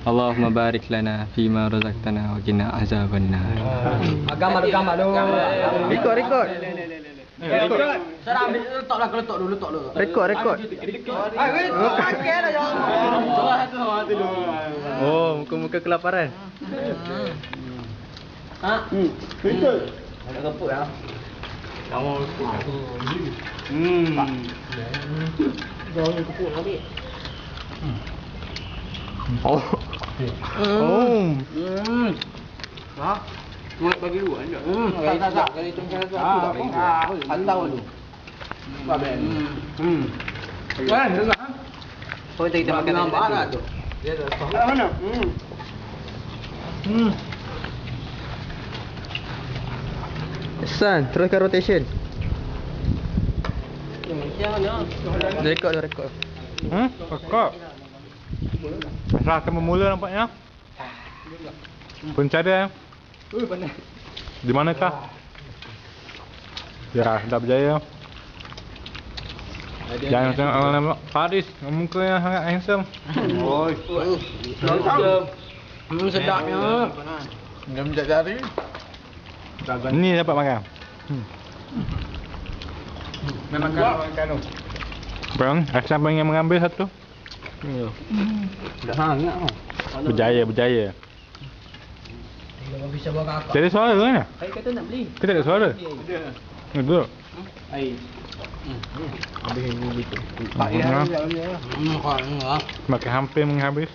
Allahumma barik lana fima razaqtana wa qina azabannar. Agama lu. Rekod. Saya ambil letak dulu. Rekod. Pakai dah jangan. Oh, muka-muka kelaparan. Betul. Ada keput ya. Kamu keput. Jangan keput lagi. Oh. Mulai bagi dua aja. Tak. Kali tunggu satu tak apa. Hantar dulu. Baben. Kan, dengar. Oh, kita makan nampak tu. Dia dah. Mana? San, teruskan rotation. Rekod. Rekod. Dah akan bermula nampaknya. Pencarian. Di manakah? Ya, dah berjaya. Jangan tengok orang nampak Faris, muka yang sangat handsome. Oi. Sedapnya. Jam jari. Ini dapat makan. Memang kan. Bang, asal pengen mengambil satu. Dah sangat. Berjaya. Kalau bisa bawa kakak. Jadi suara ke mana? Saya kata nak beli. Kita ada suara? Ada. Ada. Air. Habis ini gitu. Tak ya. Makan hampir menghabis.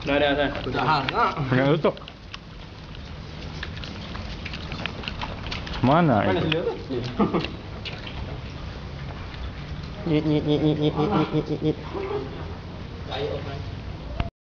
Dah. Dah hangat. Jangan tutup. Mana itu? Nyit.